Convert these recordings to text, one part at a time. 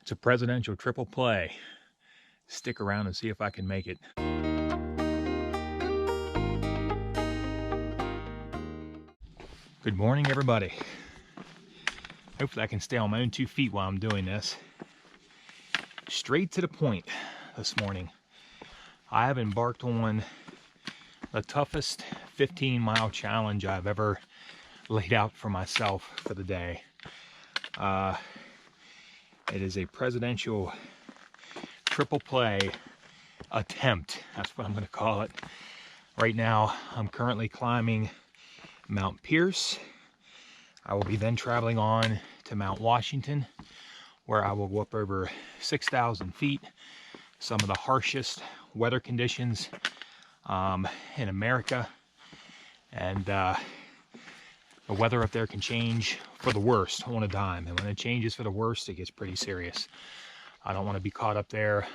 It's a presidential triple play. Stick around and see if I can make it. Good morning, everybody. Hopefully I can stay on my own 2 feet while I'm doing this. Straight to the point this morning. I have embarked on the toughest 15-mile challenge I've ever laid out for myself for the day. It is a presidential triple play attempt. That's what I'm going to call it. Right now, I'm currently climbing Mount Pierce. I will be then traveling on to Mount Washington, where I will go up over 6,000 feet. Some of the harshest weather conditions in America. And the weather up there can change for the worst on a dime. And when it changes for the worst, it gets pretty serious. I don't want to be caught up there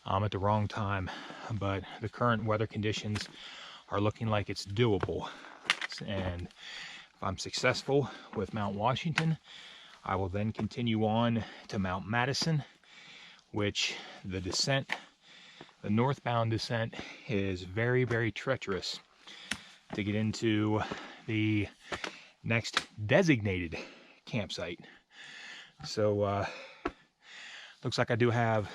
at the wrong time. But the current weather conditions are looking like it's doable. And if I'm successful with Mount Washington, I will then continue on to Mount Madison, which the descent, the northbound descent, is very, very treacherous to get into the next designated campsite. So looks like I do have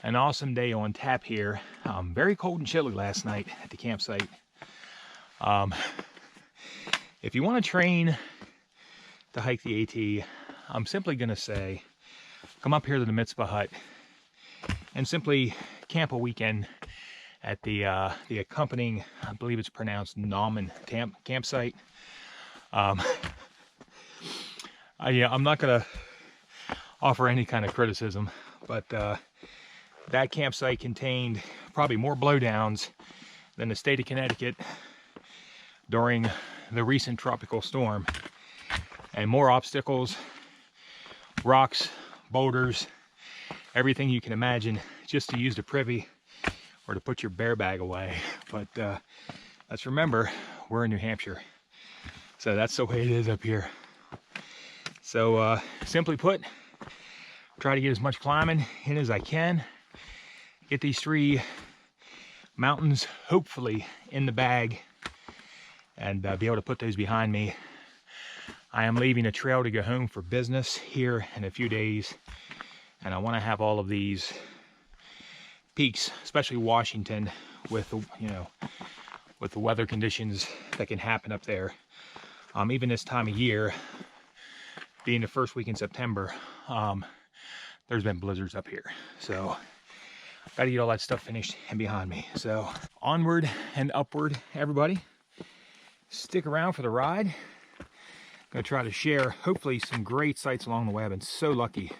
an awesome day on tap here. Very cold and chilly last night at the campsite. If you want to train to hike the AT, I'm simply going to say, come up here to the Mitzpah Hut and simply camp a weekend at the accompanying, I believe it's pronounced Nauman campsite. I'm not going to offer any kind of criticism, but that campsite contained probably more blowdowns than the state of Connecticut during the recent tropical storm, and more obstacles, rocks, boulders, everything you can imagine just to use the privy or to put your bear bag away. But let's remember, we're in New Hampshire, so that's the way it is up here. So simply put, try to get as much climbing in as I can, get these 3 mountains hopefully in the bag, and be able to put those behind me. I am leaving a trail to go home for business here in a few days, and I want to have all of these peaks, especially Washington, with the, with the weather conditions that can happen up there. Even this time of year, being the first week in September, there's been blizzards up here. So got to get all that stuff finished and behind me. So onward and upward, everybody. Stick around for the ride. Gonna try to share hopefully some great sights along the way. I've been so lucky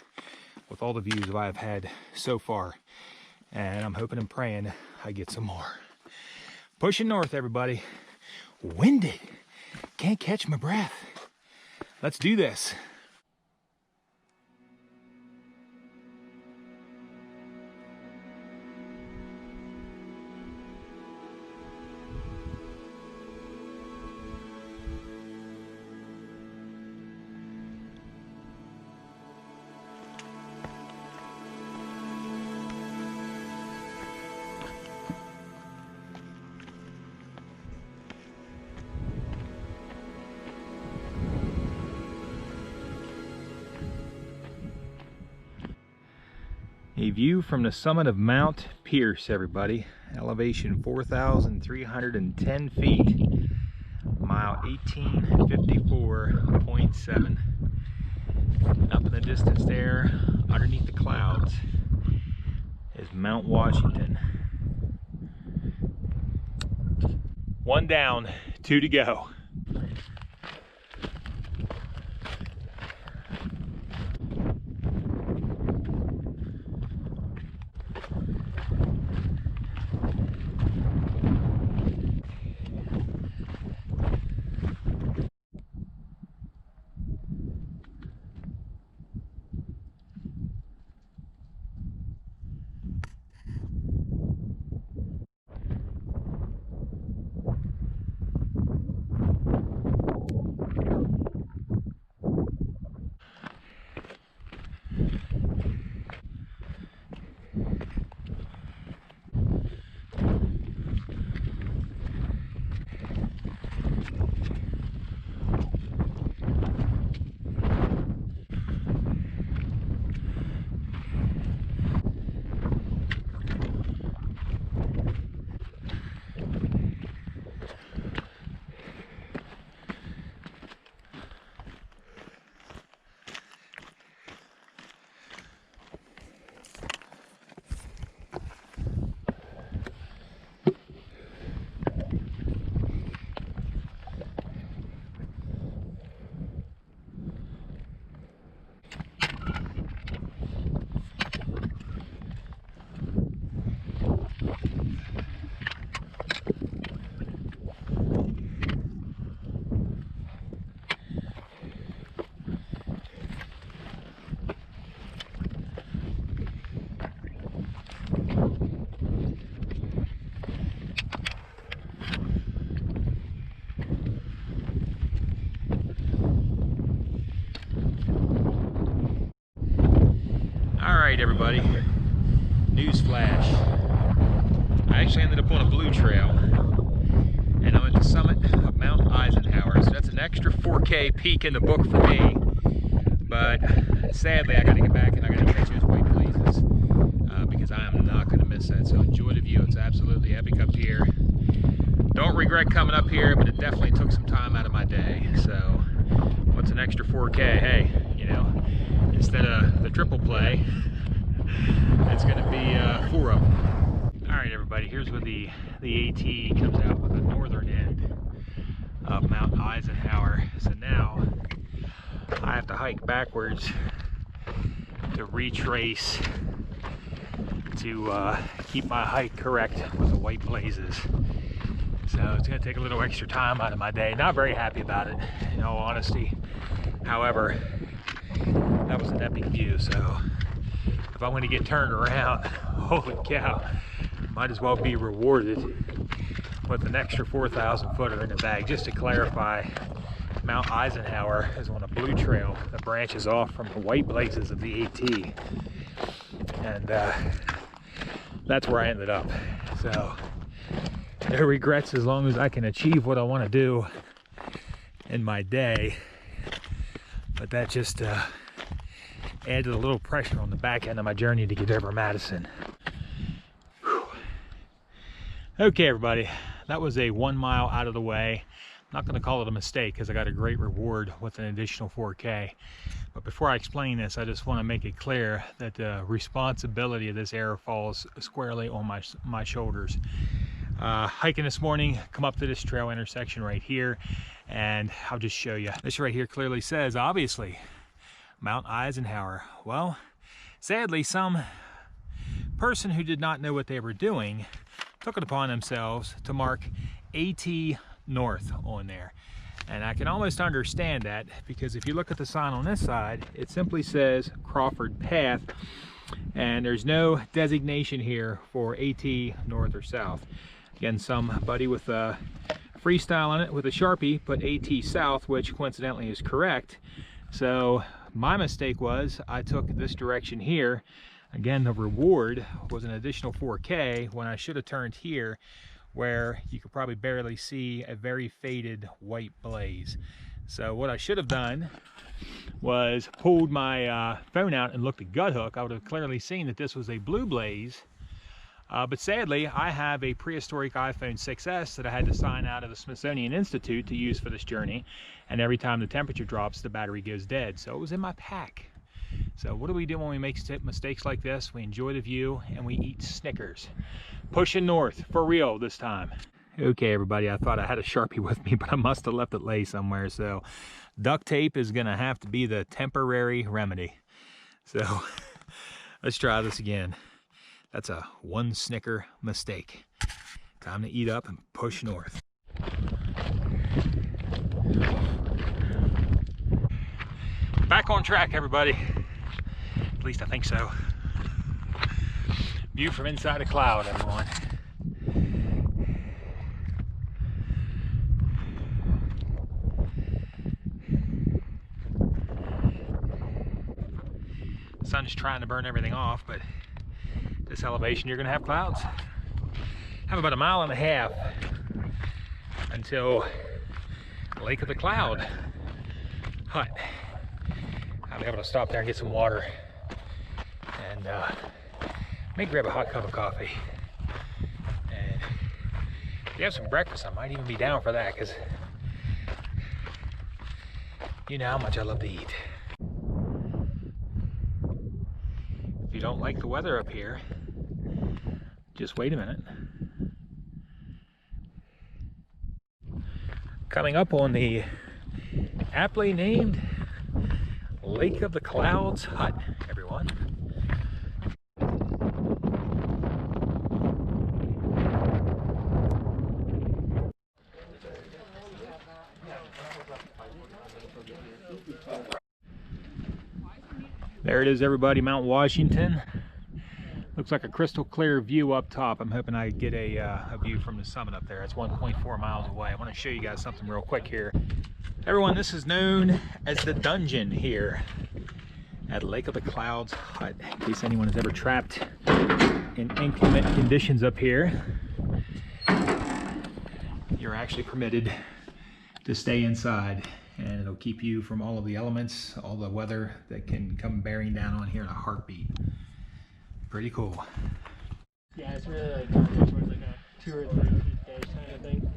with all the views that I've had so far, and I'm hoping and praying I get some more. Pushing north, everybody. Winded, can't catch my breath. Let's do this. A view from the summit of Mount Pierce, everybody. Elevation 4,310 feet. Mile 1854.7. Up in the distance there, underneath the clouds, is Mount Washington. 1 down, 2 to go. right, everybody. News flash. I actually ended up on a blue trail, and I'm at the summit of Mount Eisenhower. So that's an extra 4K peak in the book for me. But sadly, I got to get back and I got to catch those white blazes because I am not going to miss that. So enjoy the view. It's absolutely epic up here. Don't regret coming up here, but it definitely took some time out of my day. So what's an extra 4K? Hey, you know, instead of the triple play, it's going to be 4 of them. All right, everybody, here's where the AT comes out with the northern end of Mount Eisenhower. So now I have to hike backwards to retrace to keep my hike correct with the white blazes. So it's going to take a little extra time out of my day. Not very happy about it, in all honesty. However, that was an epic view, so if I want to get turned around, holy cow, might as well be rewarded with an extra 4,000 footer in the bag. Just to clarify, Mount Eisenhower is on a blue trail that branches off from the white blazes of the AT, and that's where I ended up. So no regrets as long as I can achieve what I want to do in my day. But that just added a little pressure on the back end of my journey to get over Madison. Whew. Okay, everybody, that was a 1 mile out of the way. I'm not going to call it a mistake because I got a great reward with an additional 4K. But before I explain this, I just want to make it clear that the responsibility of this error falls squarely on my shoulders. Hiking this morning, come up to this trail intersection right here, and I'll just show you. This right here clearly says, obviously, Mount Eisenhower. Well, sadly, some person who did not know what they were doing took it upon themselves to mark AT North on there. And I can almost understand that, because if you look at the sign on this side, it simply says Crawford Path, and there's no designation here for AT North or South. Again, somebody with a freestyle on it with a Sharpie put AT South, which coincidentally is correct. So my mistake was I took this direction here. Again, the reward was an additional 4K when I should have turned here, where you could probably barely see a very faded white blaze. So what I should have done was pulled my phone out and looked at gut hook. I would have clearly seen that this was a blue blaze. But sadly, I have a prehistoric iPhone 6S that I had to sign out of the Smithsonian Institute to use for this journey. And every time the temperature drops, the battery goes dead. So it was in my pack. So what do we do when we make mistakes like this? We enjoy the view and we eat Snickers. Pushing north, for real this time. Okay, everybody, I thought I had a Sharpie with me, but I must have left it lay somewhere. So duct tape is gonna have to be the temporary remedy. So let's try this again. That's a 1 Snicker mistake. Time to eat up and push north. Back on track, everybody. At least I think so. View from inside a cloud, everyone. The sun's trying to burn everything off, but this elevation, you're going to have clouds. I have about 1.5 miles until Lake of the Cloud Hut. I'll be able to stop there and get some water, and maybe grab a hot cup of coffee. And if you have some breakfast, I might even be down for that, because you know how much I love to eat. If you don't like the weather up here, just wait a minute. Coming up on the aptly named Lake of the Clouds Hut, everyone. There it is, everybody, Mount Washington. Looks like a crystal clear view up top. I'm hoping I get a view from the summit up there. It's 1.4 miles away. I want to show you guys something real quick here. Everyone, this is known as the dungeon here. at Lake of the Clouds Hut, in case anyone has ever trapped in inclement conditions up here. You're actually permitted to stay inside, and it'll keep you from all of the elements, all the weather that can come bearing down on here in a heartbeat. Pretty cool. Yeah, it's really like towards like a 2 or 3 feet day kind of thing.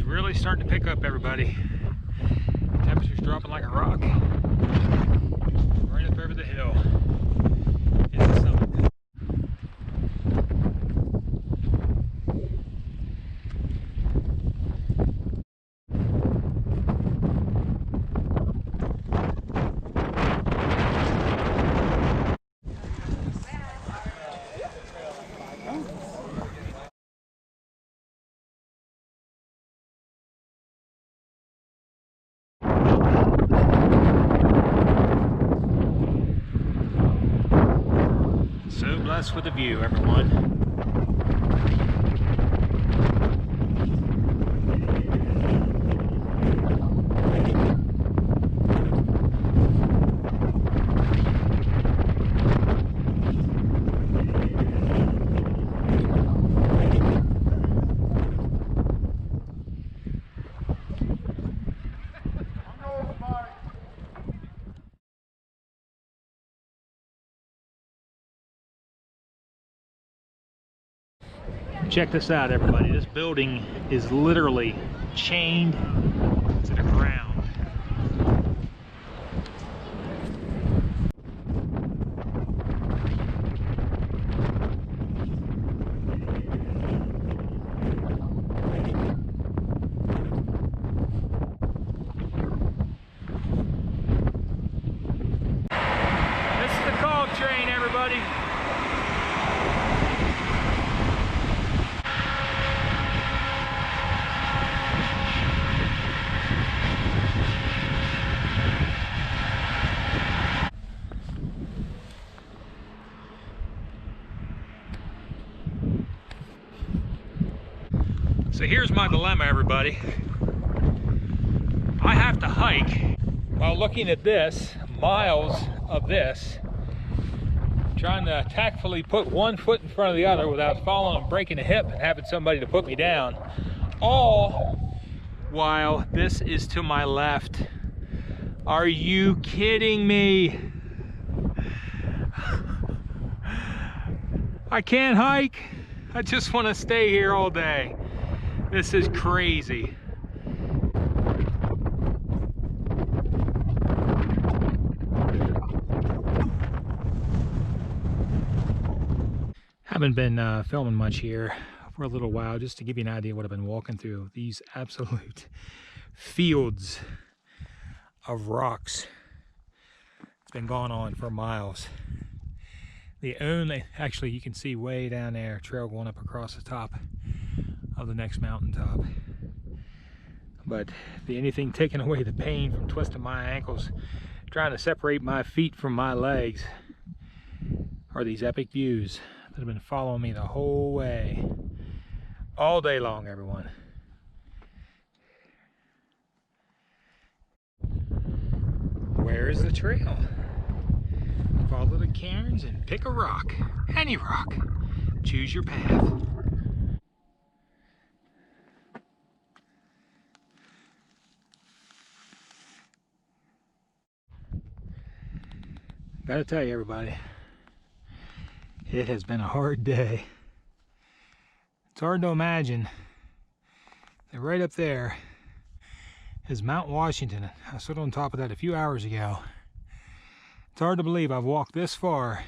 Really starting to pick up, everybody. Temperature's dropping like a rock. Right up over the hill is the summit. Blessed with the view, everyone. Check this out, everybody. This building is literally chained to the ground. This is the cog train, everybody. So here's my dilemma, everybody. I have to hike while looking at this, miles of this, trying to tactfully put one foot in front of the other without falling and breaking a hip and having somebody to put me down. All while this is to my left. Are you kidding me? I can't hike. I just want to stay here all day. This is crazy. Haven't been filming much here for a little while, just to give you an idea what I've been walking through. These absolute fields of rocks. It's been going on for miles. The only, actually you can see way down there, trail going up across the top of the next mountaintop. But anything taking away the pain from twisting my ankles, trying to separate my feet from my legs, are these epic views that have been following me the whole way, all day long, everyone. Where is the trail? Follow the cairns and pick a rock, any rock. Choose your path. Gotta tell you, everybody, it has been a hard day. It's hard to imagine that right up there is Mount Washington. I stood on top of that a few hours ago. It's hard to believe I've walked this far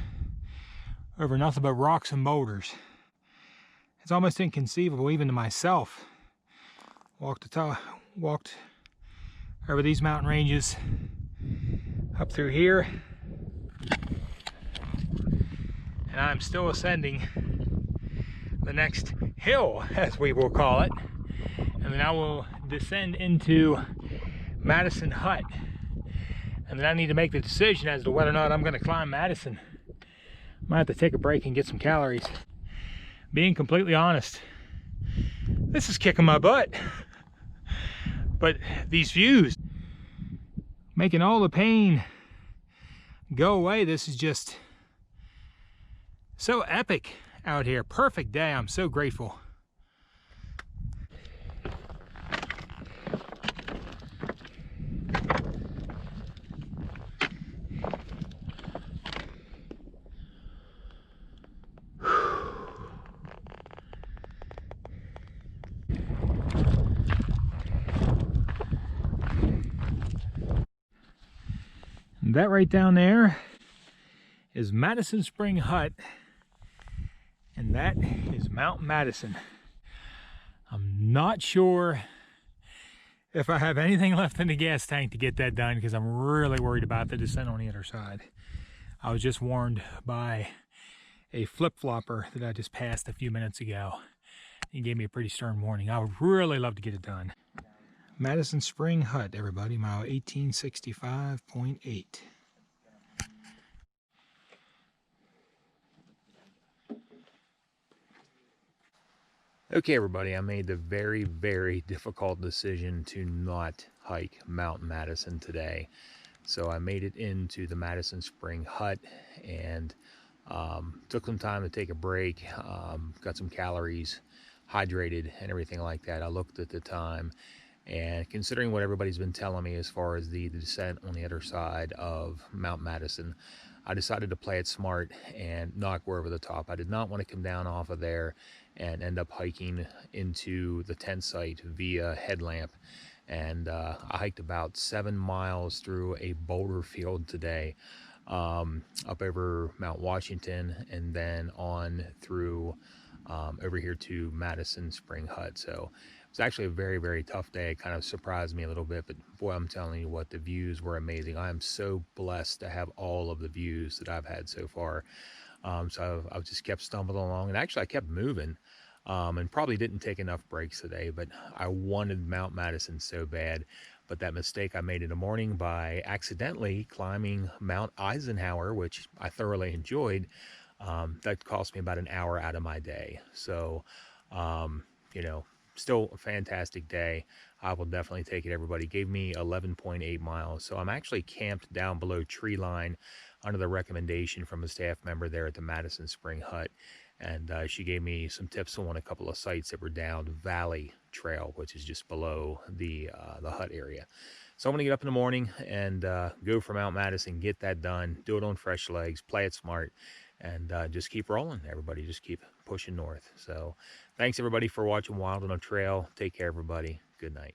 over nothing but rocks and boulders. It's almost inconceivable even to myself. Walked over these mountain ranges up through here. And I'm still ascending the next hill, as we will call it. And then I will descend into Madison Hut. And then I need to make the decision as to whether or not I'm going to climb Madison. Might have to take a break and get some calories. Being completely honest, this is kicking my butt. But these views, making all the pain go away. This is just so epic out here. Perfect day. I'm so grateful. That right down there is Madison Spring Hut, and that is Mount Madison. I'm not sure if I have anything left in the gas tank to get that done, because I'm really worried about the descent on the other side. I was just warned by a flip-flopper that I just passed a few minutes ago. He gave me a pretty stern warning. I would really love to get it done. Madison Spring Hut, everybody, mile 1865.8. Okay, everybody, I made the very, very difficult decision to not hike Mount Madison today. So I made it into the Madison Spring Hut and took some time to take a break, got some calories, hydrated, and everything like that. I looked at the time, and considering what everybody's been telling me as far as the descent on the other side of Mount Madison, I decided to play it smart and not go over the top. I did not want to come down off of there and end up hiking into the Tensite via headlamp. And I hiked about 7 miles through a boulder field today, up over Mount Washington, and then on through over here to Madison Spring Hut. So it was actually a very, very tough day. It kind of surprised me a little bit, but boy, I'm telling you what, the views were amazing. I am so blessed to have all of the views that I've had so far. So I just kept stumbling along, and actually I kept moving, and probably didn't take enough breaks today, but I wanted Mount Madison so bad. But that mistake I made in the morning by accidentally climbing Mount Eisenhower, which I thoroughly enjoyed, that cost me about an hour out of my day. So, you know, still a fantastic day. I will definitely take it, everybody. Gave me 11.8 miles. So I'm actually camped down below tree line under the recommendation from a staff member there at the Madison Spring Hut. And she gave me some tips on a couple of sites that were down Valley Trail, which is just below the hut area. So I'm going to get up in the morning and go for Mount Madison, get that done, do it on fresh legs, play it smart, and just keep rolling, everybody. Just keep pushing north. So thanks, everybody, for watching Wild on a Trail. Take care, everybody. Good night.